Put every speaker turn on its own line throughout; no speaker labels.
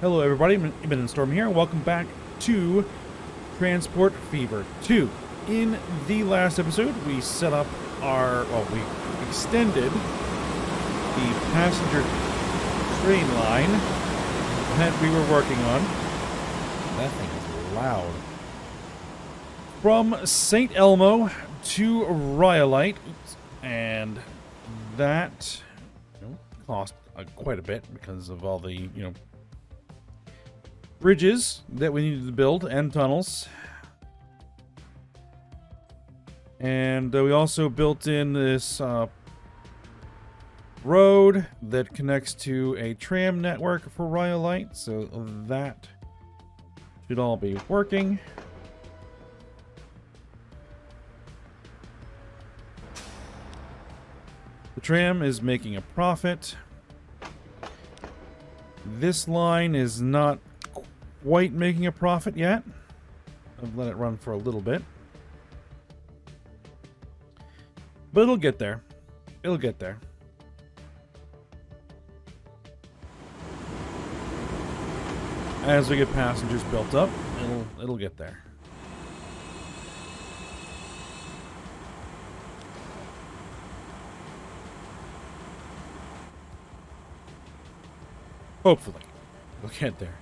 Hello everybody, Ibn Storm here, and welcome back to Transport Fever 2. In the last episode, we set up we extended the passenger train line that we were working on. That thing is loud. From St. Elmo to Rhyolite, and that cost quite a bit because of all the, bridges that we needed to build and tunnels. And we also built in this road that connects to a tram network for Rhyolite, so that should all be working. The tram is making a profit. This line is not quite making a profit yet. I've let it run for a little bit. But it'll get there. It'll get there. As we get passengers built up, it'll get there. Hopefully, we'll get there.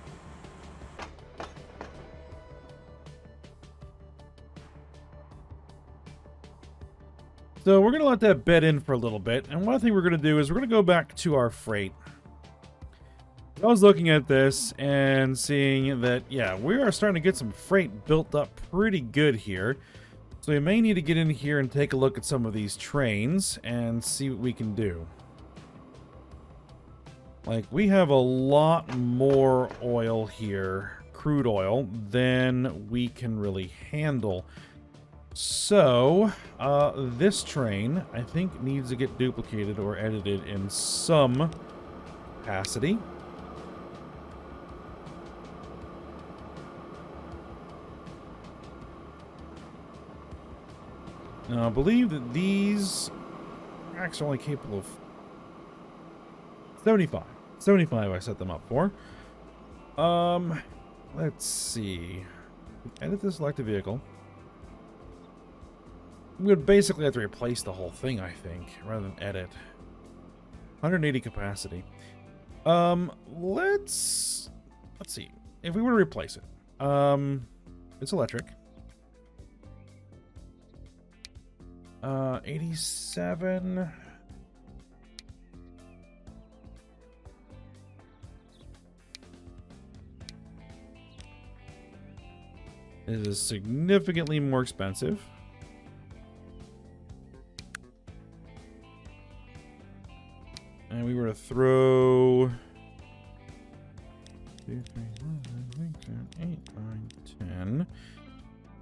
So we're going to let that bed in for a little bit. And one thing we're going to do is we're going to go back to our freight. I was looking at this and seeing that, yeah, we are starting to get some freight built up pretty good here. So we may need to get in here and take a look at some of these trains and see what we can do. Like, we have a lot more oil here, crude oil, than we can really handle. So, this train, I think, needs to get duplicated or edited in some capacity. Now, I believe that these tracks are only capable of 75. 75 I set them up for. Let's see. Edit the selected vehicle. We would basically have to replace the whole thing, I think, rather than edit. 180 capacity. Let's see. If we were to replace it, it's electric. 87. It is significantly more expensive. And we were to throw 2, 3, 4, 5, 6, 7, 8, 9, 10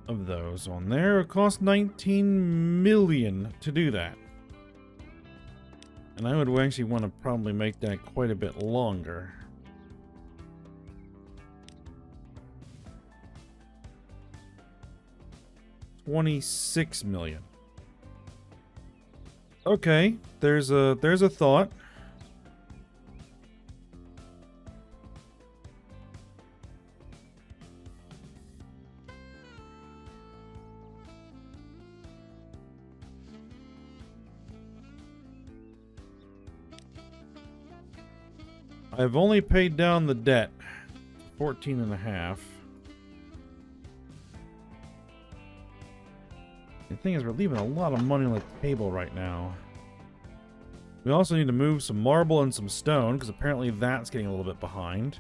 of those on there. It cost 19 million to do that. And I would actually want to probably make that quite a bit longer. $26 million. Okay, there's a thought. I've only paid down the debt, 14 and a half. The thing is, we're leaving a lot of money on the table right now. We also need to move some marble and some stone, because apparently that's getting a little bit behind.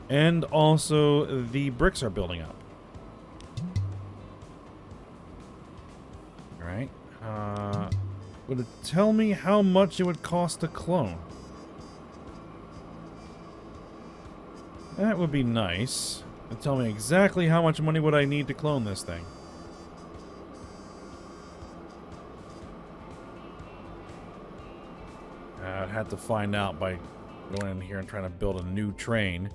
And also, the bricks are building up. Alright. Would it tell me how much it would cost to clone? That would be nice. It'd tell me exactly how much money would I need to clone this thing. I'd have to find out by going in here and trying to build a new train.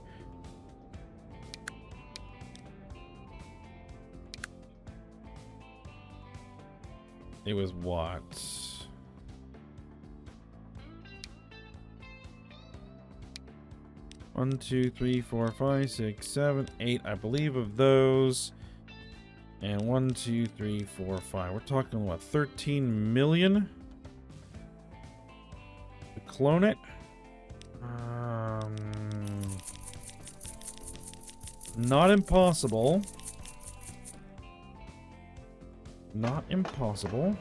It was what? One, two, three, four, five, six, seven, eight, I believe, of those. And 1, 2, 3, 4, 5. We're talking, what, 13 million? To clone it? Not impossible. Not impossible.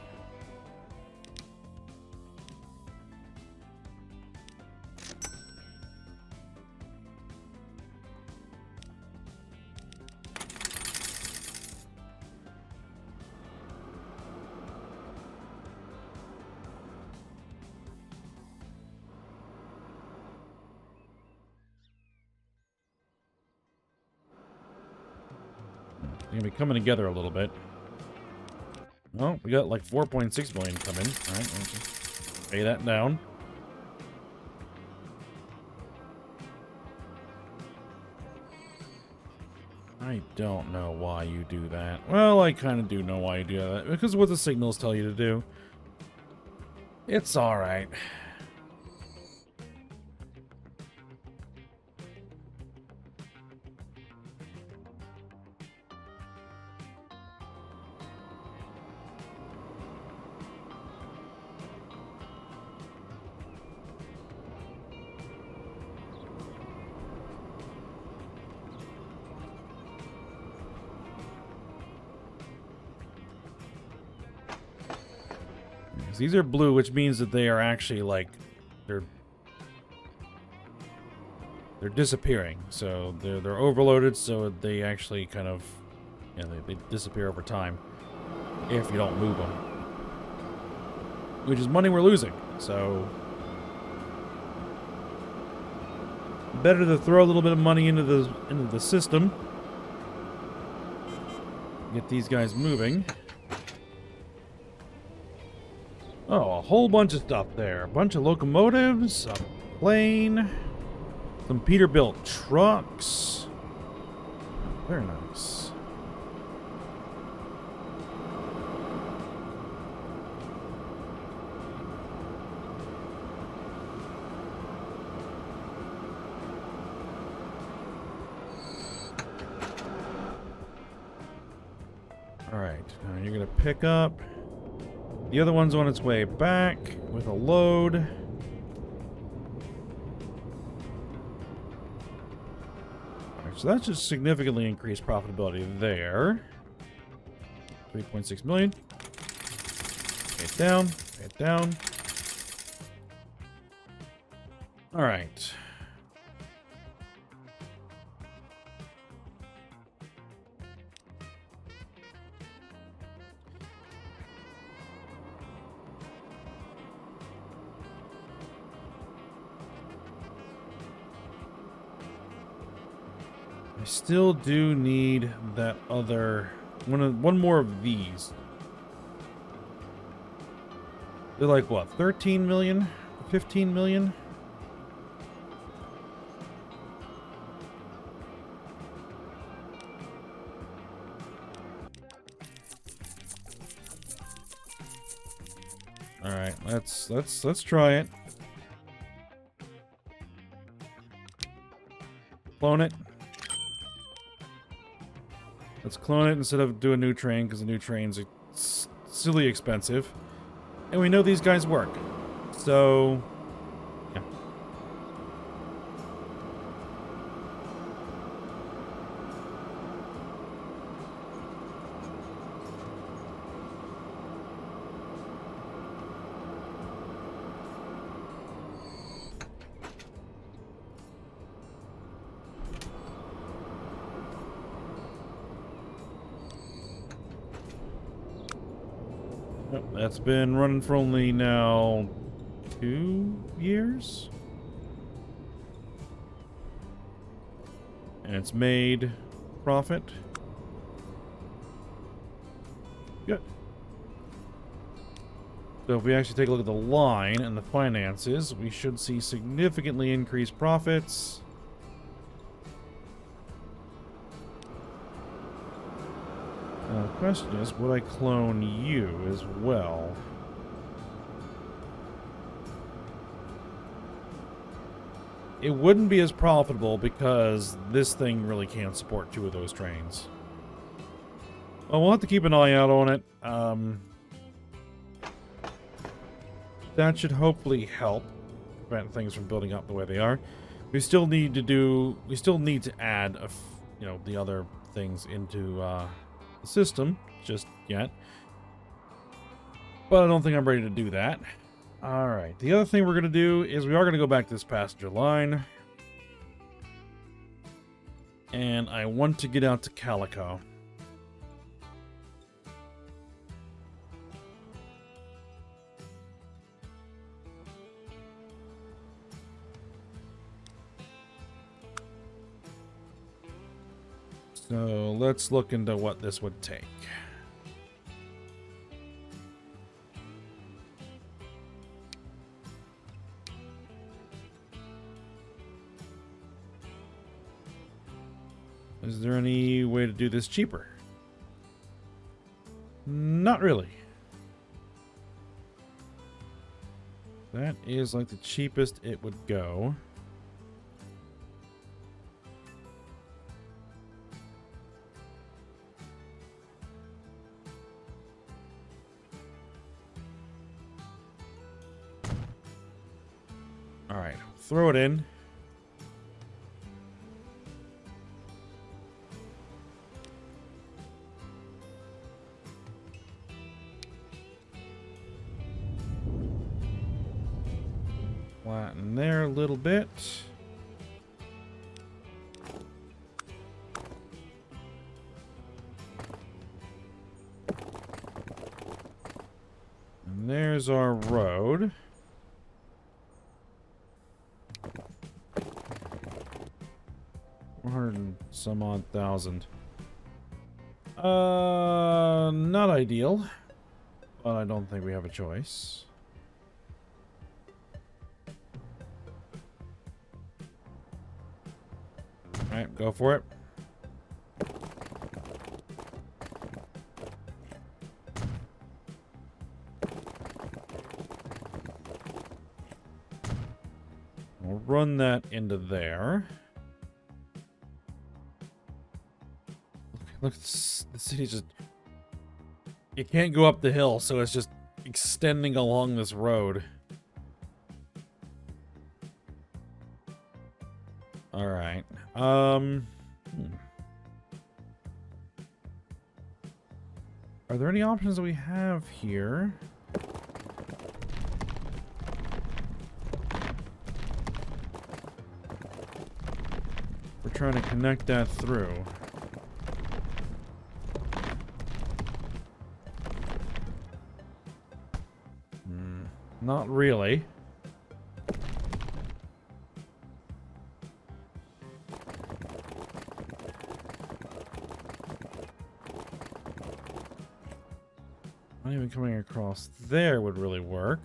They're gonna be coming together a little bit. Oh, we got like 4.6 million coming. Alright, let's just pay that down. I don't know why you do that. Well, I kind of do know why you do that. Because of what the signals tell you to do. It's alright. These are blue, which means that they are actually like they're disappearing. So they're overloaded, so they actually kind of they disappear over time if you don't move them, which is money we're losing. So better to throw a little bit of money into the system, get these guys moving. Oh, a whole bunch of stuff there. A bunch of locomotives, a plane, some Peterbilt trucks. Very nice. All right, now you're gonna pick up. The other one's on its way back with a load. Alright, so that's just significantly increased profitability there. 3.6 million. Pay it down. Pay it down. Alright. Still do need that other one more of these. They're like what, 13 million, 15 million? All right, let's try it. Clone it. Let's clone it instead of do a new train, because the new trains are silly expensive. And we know these guys work. So, yeah. That's been running for only now 2 years. And it's made profit. Good. So if we actually take a look at the line and the finances, we should see significantly increased profits. the question is, would I clone you as well? It wouldn't be as profitable because this thing really can't support 2 of those trains. Well, we'll have to keep an eye out on it. That should hopefully help prevent things from building up the way they are. We still need to add the other things into the system just yet. But I don't think I'm ready to do that. Alright, the other thing we're going to do is we are going to go back to this passenger line. And I want to get out to Calico. So let's look into what this would take. Is there any way to do this cheaper? Not really. That is like the cheapest it would go. All right, throw it in. Flatten there a little bit. And there's our road. Some odd thousand. Not ideal, but I don't think we have a choice. All right, go for it. We'll run that into there. Look, the city just... You can't go up the hill, so it's just extending along this road. Alright. Are there any options that we have here? We're trying to connect that through. Not really. Not even coming across there would really work.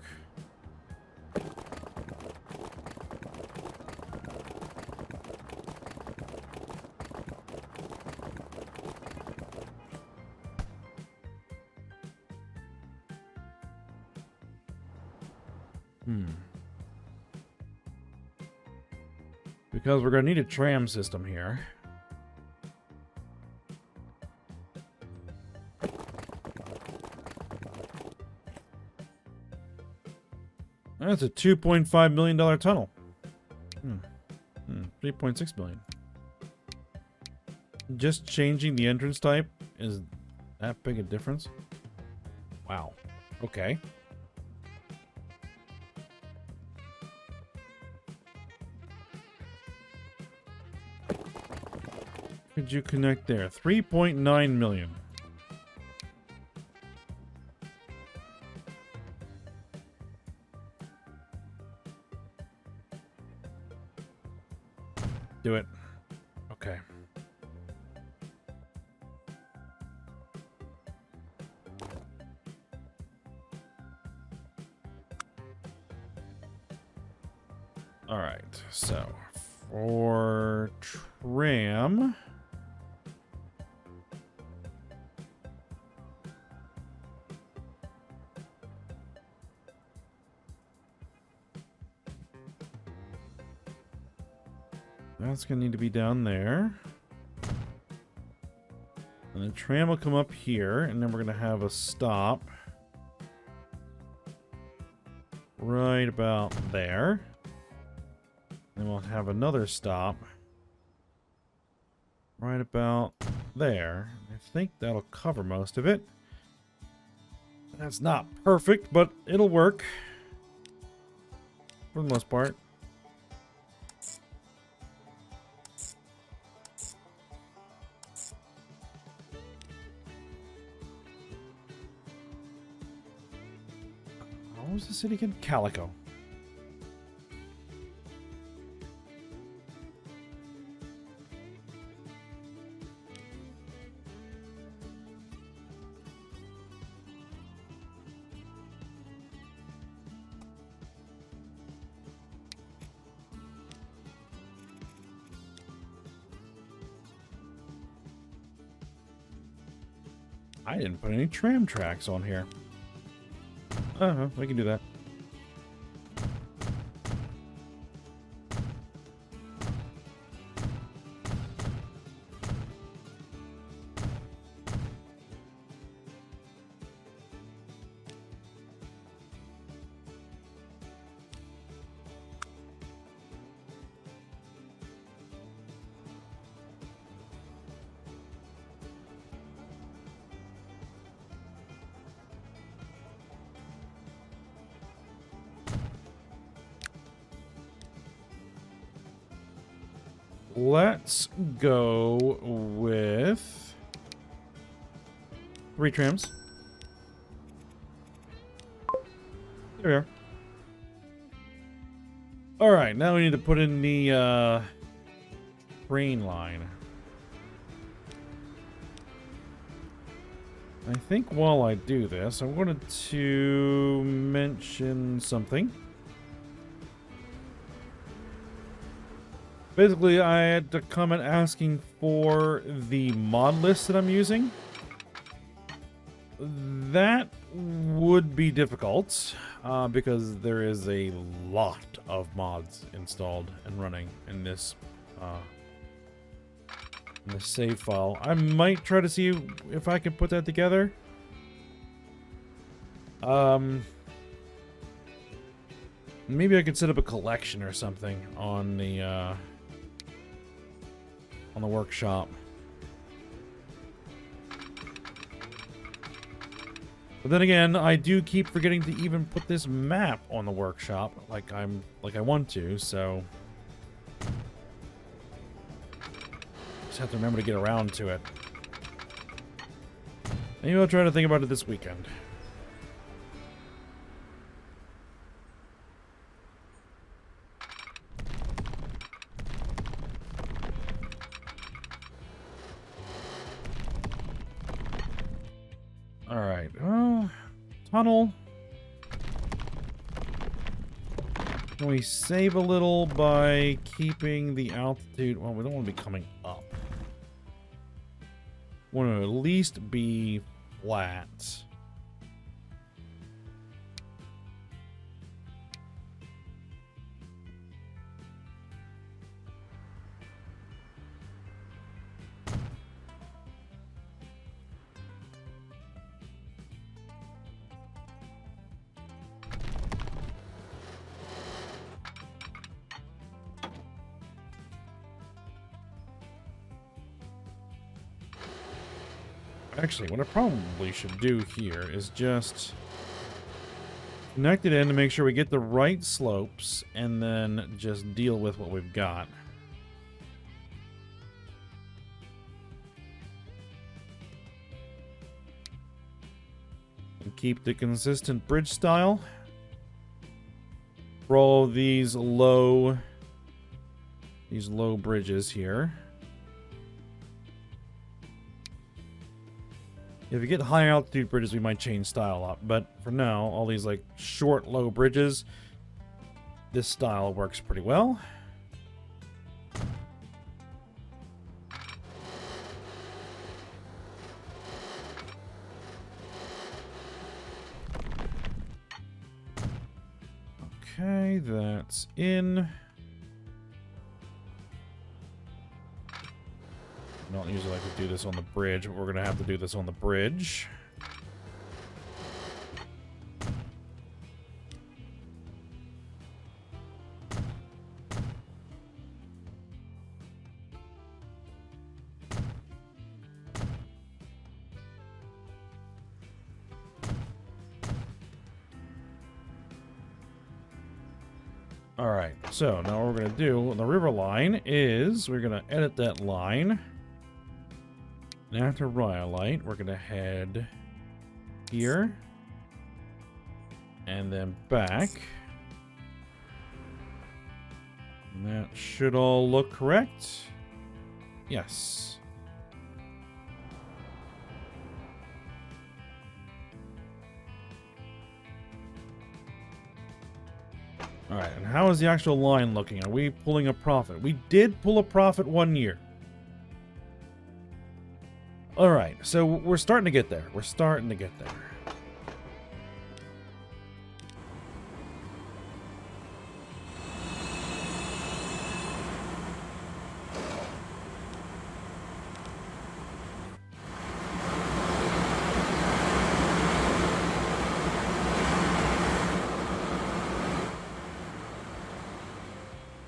Because we're going to need a tram system here. That's a $2.5 million tunnel. 3.6 million. Just changing the entrance type is that big a difference? Wow. Okay. Could you connect there? 3.9 million. Do it. Okay. All right. So for tram, That's going to need to be down there. And the tram will come up here, and then we're going to have a stop right about there. Then we'll have another stop right about there. I think that'll cover most of it. That's not perfect, but it'll work for the most part. What was the city again? Calico. I didn't put any tram tracks on here. We can do that. Let's go with 3 trams. There we are. Alright, now we need to put in the train line. I think while I do this, I wanted to mention something. Basically, I had a comment asking for the mod list that I'm using. That would be difficult because there is a lot of mods installed and running in this save file. I might try to see if I can put that together. Maybe I could set up a collection or something on the workshop. But then again, I do keep forgetting to even put this map on the workshop like I want to, so just have to remember to get around to it. Maybe I'll try to think about it this weekend. Alright, tunnel. Can we save a little by keeping the altitude? Well, we don't want to be coming up. We want to at least be flat. Actually, what I probably should do here is just connect it in to make sure we get the right slopes and then just deal with what we've got. And keep the consistent bridge style for all of these low bridges here. If we get high altitude bridges, we might change style up. But for now, all these like short, low bridges, this style works pretty well. Okay, that's in. I don't usually like to do this on the bridge, but we're going to have to do this on the bridge. Alright, so now what we're going to do on the river line is we're going to edit that line. And after Rhyolite, we're going to head here. And then back. And that should all look correct. Yes. Alright, and how is the actual line looking? Are we pulling a profit? We did pull a profit 1 year. Alright, so we're starting to get there. We're starting to get there.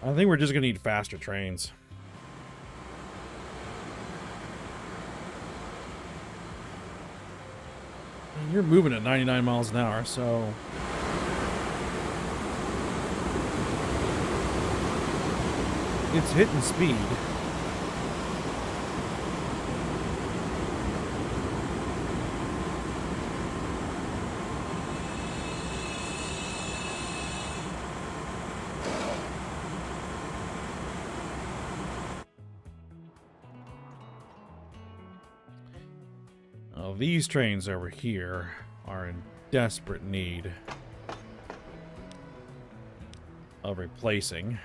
I think we're just going to need faster trains. You're moving at 99 miles an hour, so... it's hitting speed. These trains over here are in desperate need of replacing.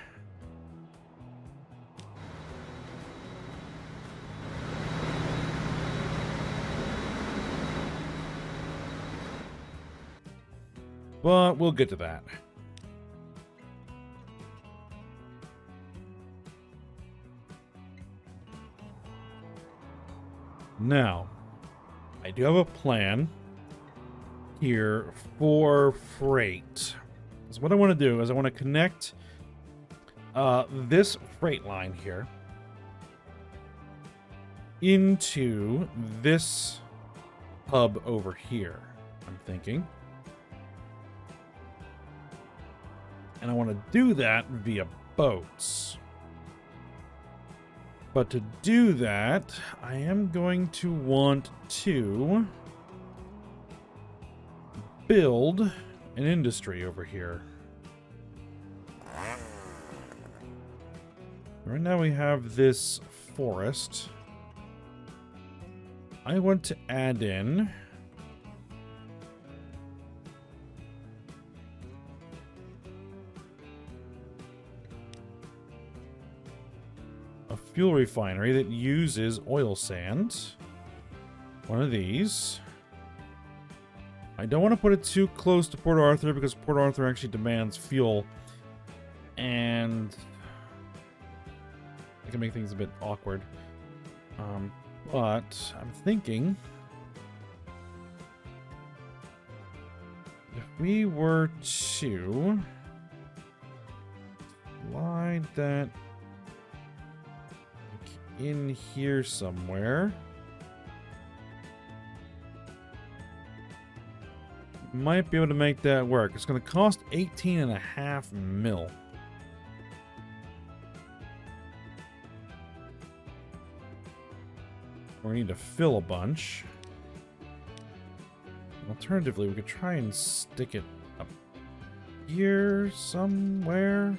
But we'll get to that. Now, I do have a plan here for freight. So what I want to do is I want to connect this freight line here into this hub over here, I'm thinking. And I want to do that via boats. But to do that, I am going to want to build an industry over here. Right now we have this forest. I want to add in a fuel refinery that uses oil sands. One of these. I don't want to put it too close to Port Arthur because Port Arthur actually demands fuel. And it can make things a bit awkward. But I'm thinking if we were to slide that in here somewhere, might be able to make that work. It's going to cost 18.5 mil. We need to fill a bunch. Alternatively, we could try and stick it up here somewhere.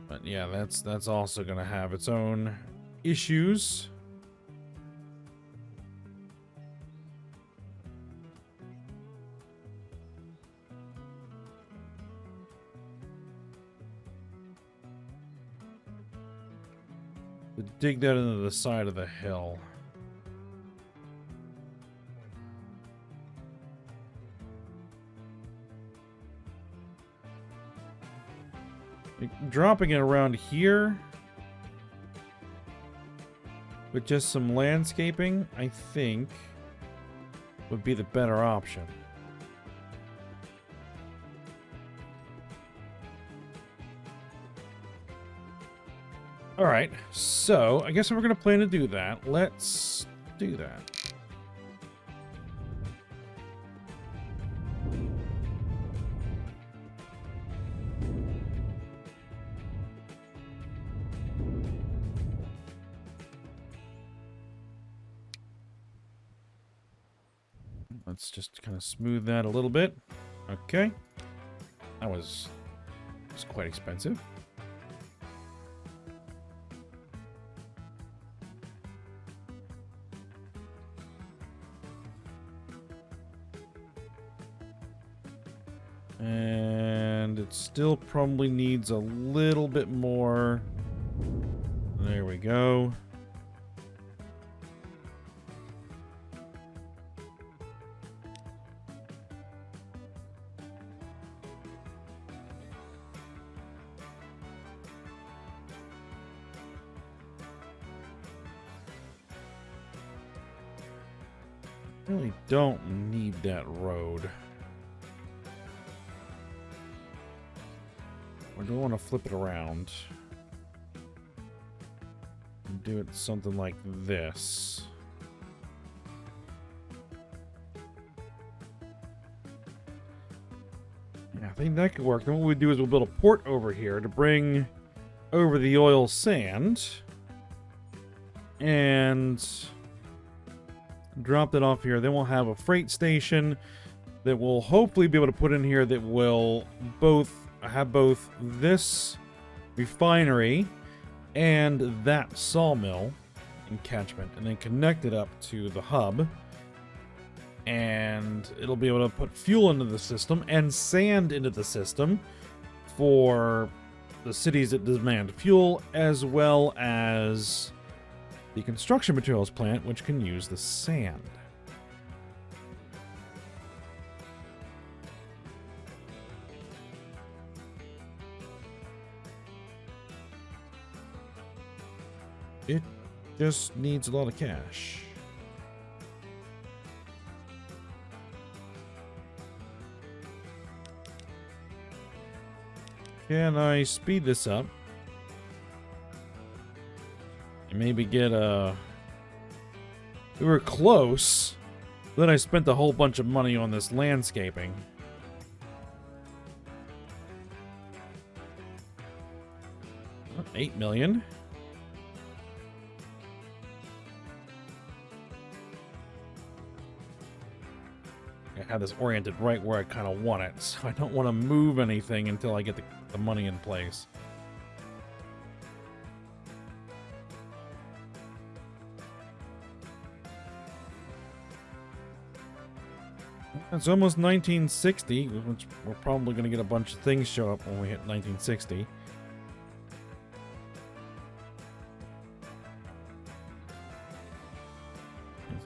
But yeah, that's also going to have its own issues. To dig that into the side of the hill. Like, dropping it around here with just some landscaping, I think, would be the better option. Alright, so I guess we're going to plan to do that. Let's do that. Let's just kind of smooth that a little bit. Okay. That was quite expensive. And it still probably needs a little bit more. There we go. Really don't need that road. Or do I want to flip it around? And do it something like this. Yeah, I think that could work. Then what we do is we'll build a port over here to bring over the oil sand. And drop that off here. Then we'll have a freight station that we'll hopefully be able to put in here that will have both this refinery and that sawmill in catchment, and then connect it up to the hub. And it'll be able to put fuel into the system and sand into the system for the cities that demand fuel, as well as the construction materials plant, which can use the sand. It just needs a lot of cash. Can I speed this up? And maybe get a... We were close. Then I spent a whole bunch of money on this landscaping. $8 million. I have this oriented right where I kind of want it, so I don't want to move anything until I get the money in place. It's almost 1960, which we're probably going to get a bunch of things show up when we hit 1960.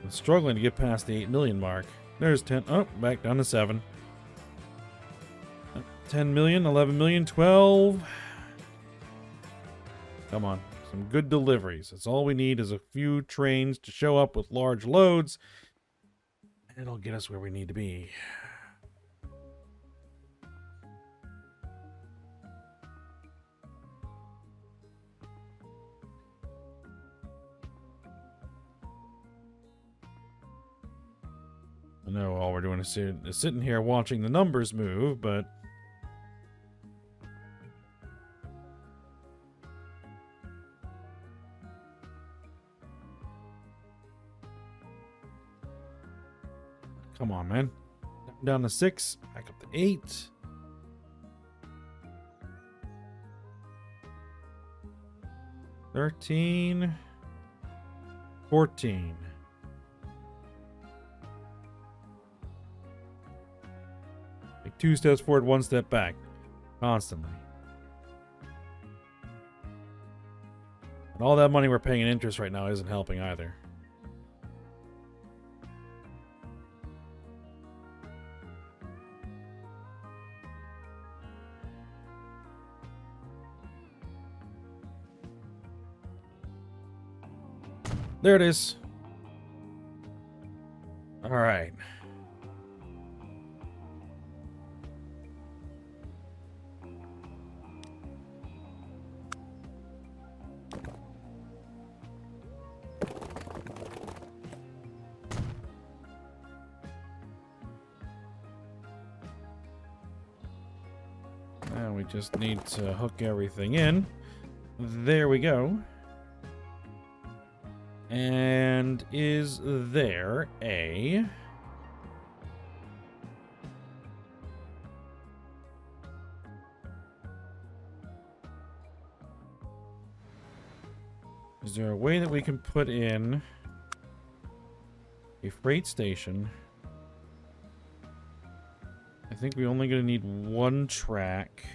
I'm struggling to get past the 8 million mark. There's 10. Oh, back down to 7. 10 million, 11 million, 12. Come on. Some good deliveries. That's all we need is a few trains to show up with large loads. And it'll get us where we need to be. I know all we're doing is sitting here watching the numbers move, but... Come on, man. Down to 6, back up to 8. 13. 14. Take 2 steps forward, 1 step back. Constantly. And all that money we're paying in interest right now isn't helping either. There it is. All right. Now we just need to hook everything in. There we go. And is there a... Is there a way that we can put in a freight station? I think we're only going to need one track.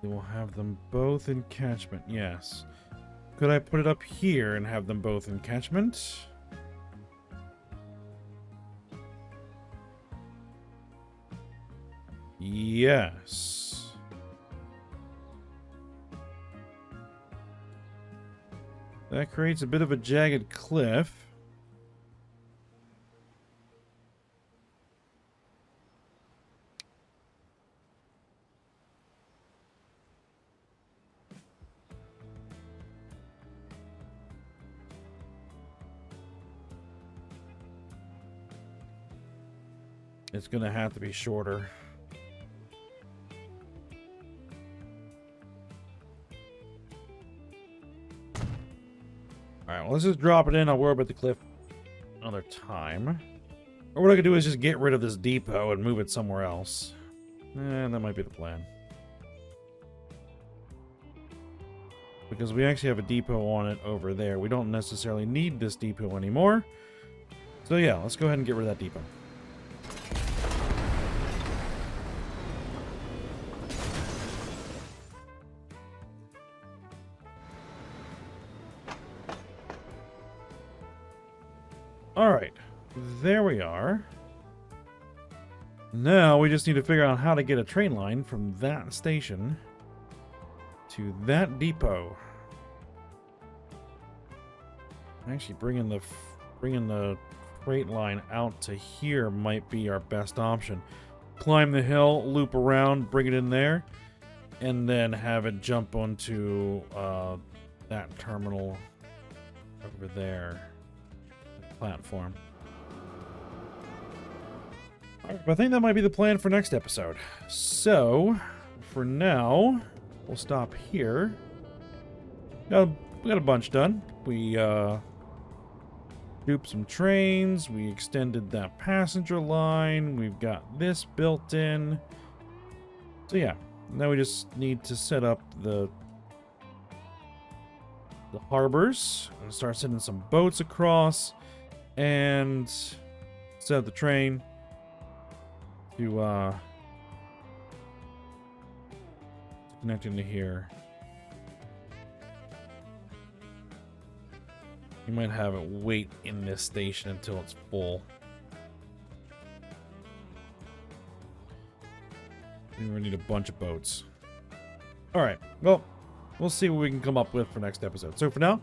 We'll have them both in catchment, yes. Could I put it up here and have them both in catchment? Yes. That creates a bit of a jagged cliff. It's going to have to be shorter. Alright, well, let's just drop it in. I'll worry about the cliff another time. Or what I could do is just get rid of this depot and move it somewhere else. That might be the plan. Because we actually have a depot on it over there. We don't necessarily need this depot anymore. So yeah, let's go ahead and get rid of that depot. Alright, there we are. Now we just need to figure out how to get a train line from that station to that depot. Actually, bringing the freight line out to here might be our best option. Climb the hill, loop around, bring it in there, and then have it jump onto that terminal over there. Platform. I think that might be the plan for next episode. So, for now, we'll stop here. We got a bunch done. We duped some trains. We extended that passenger line. We've got this built in. So yeah, now we just need to set up the harbors and start sending some boats across. And set up the train to connect into here. You might have it wait in this station until it's full. We're gonna need a bunch of boats. Alright, well, we'll see what we can come up with for next episode. So for now,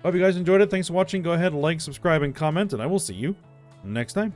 hope you guys enjoyed it. Thanks for watching. Go ahead, like, subscribe, and comment, and I will see you next time.